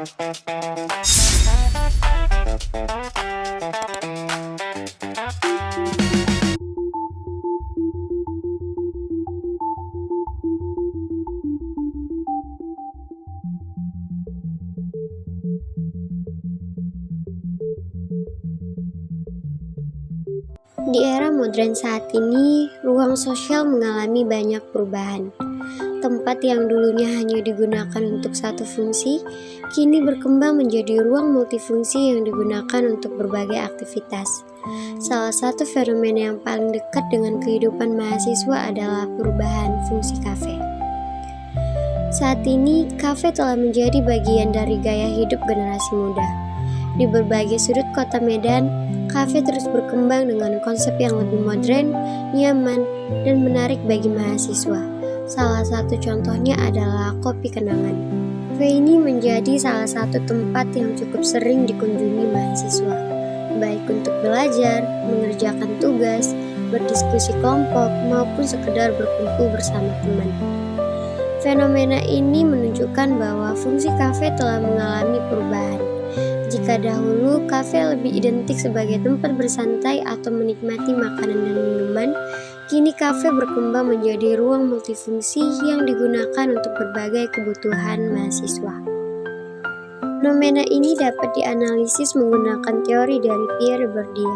Di era modern saat ini, ruang sosial mengalami banyak perubahan. Tempat yang dulunya hanya digunakan untuk satu fungsi, kini berkembang menjadi ruang multifungsi yang digunakan untuk berbagai aktivitas. Salah satu fenomena yang paling dekat dengan kehidupan mahasiswa adalah perubahan fungsi kafe. Saat ini, kafe telah menjadi bagian dari gaya hidup generasi muda. Di berbagai sudut kota Medan, kafe terus berkembang dengan konsep yang lebih modern, nyaman, dan menarik bagi mahasiswa. Salah satu contohnya adalah Kopi Kenangan. Kafe ini menjadi salah satu tempat yang cukup sering dikunjungi mahasiswa, baik untuk belajar, mengerjakan tugas, berdiskusi kelompok, maupun sekedar berkumpul bersama teman. Fenomena ini menunjukkan bahwa fungsi kafe telah mengalami perubahan. Jika dahulu kafe lebih identik sebagai tempat bersantai atau menikmati makanan dan minuman, kini kafe berkembang menjadi ruang multifungsi yang digunakan untuk berbagai kebutuhan mahasiswa. Fenomena ini dapat dianalisis menggunakan teori dari Pierre Bourdieu.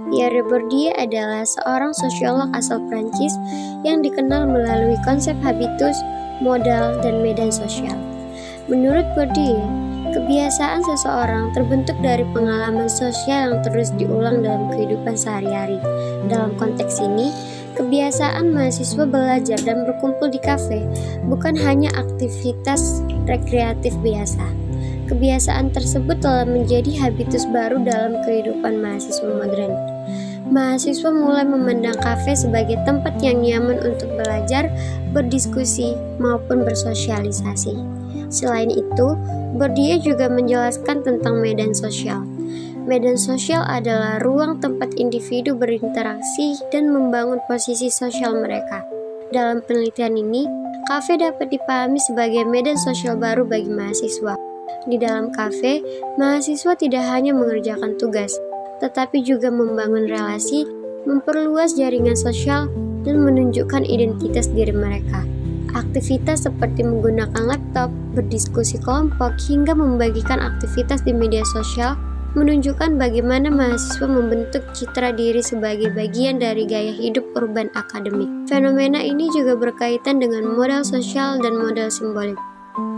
Pierre Bourdieu adalah seorang sosiolog asal Prancis yang dikenal melalui konsep habitus, modal, dan medan sosial. Menurut Bourdieu, kebiasaan seseorang terbentuk dari pengalaman sosial yang terus diulang dalam kehidupan sehari-hari. Dalam konteks ini, kebiasaan mahasiswa belajar dan berkumpul di kafe bukan hanya aktivitas rekreatif biasa. Kebiasaan tersebut telah menjadi habitus baru dalam kehidupan mahasiswa modern. Mahasiswa mulai memandang kafe sebagai tempat yang nyaman untuk belajar, berdiskusi, maupun bersosialisasi. Selain itu, Bourdieu juga menjelaskan tentang medan sosial. Medan sosial adalah ruang tempat individu berinteraksi dan membangun posisi sosial mereka. Dalam penelitian ini, kafe dapat dipahami sebagai medan sosial baru bagi mahasiswa. Di dalam kafe, mahasiswa tidak hanya mengerjakan tugas, tetapi juga membangun relasi, memperluas jaringan sosial, dan menunjukkan identitas diri mereka. Aktivitas seperti menggunakan laptop, berdiskusi kelompok, hingga membagikan aktivitas di media sosial menunjukkan bagaimana mahasiswa membentuk citra diri sebagai bagian dari gaya hidup urban akademik. Fenomena ini juga berkaitan dengan modal sosial dan modal simbolik.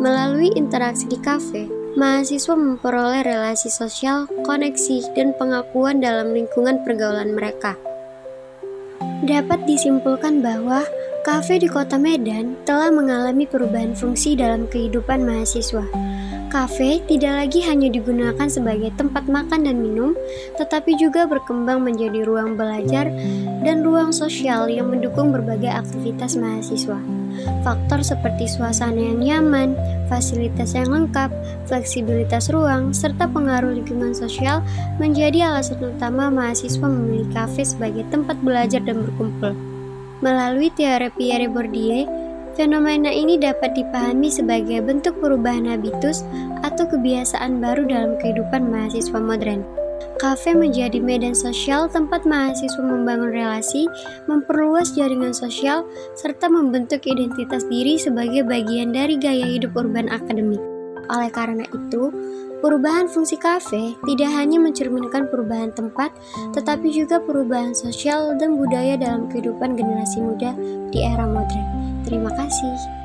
Melalui interaksi di kafe, mahasiswa memperoleh relasi sosial, koneksi, dan pengakuan dalam lingkungan pergaulan mereka. Dapat disimpulkan bahwa kafe di kota Medan telah mengalami perubahan fungsi dalam kehidupan mahasiswa. Kafe tidak lagi hanya digunakan sebagai tempat makan dan minum, tetapi juga berkembang menjadi ruang belajar dan ruang sosial yang mendukung berbagai aktivitas mahasiswa. Faktor seperti suasana yang nyaman, fasilitas yang lengkap, fleksibilitas ruang, serta pengaruh lingkungan sosial menjadi alasan utama mahasiswa memilih kafe sebagai tempat belajar dan berkumpul. Melalui teori Pierre Bourdieu, fenomena ini dapat dipahami sebagai bentuk perubahan habitus atau kebiasaan baru dalam kehidupan mahasiswa modern. Kafe menjadi medan sosial tempat mahasiswa membangun relasi, memperluas jaringan sosial, serta membentuk identitas diri sebagai bagian dari gaya hidup urban akademik. Oleh karena itu, perubahan fungsi kafe tidak hanya mencerminkan perubahan tempat, tetapi juga perubahan sosial dan budaya dalam kehidupan generasi muda di era modern. Terima kasih.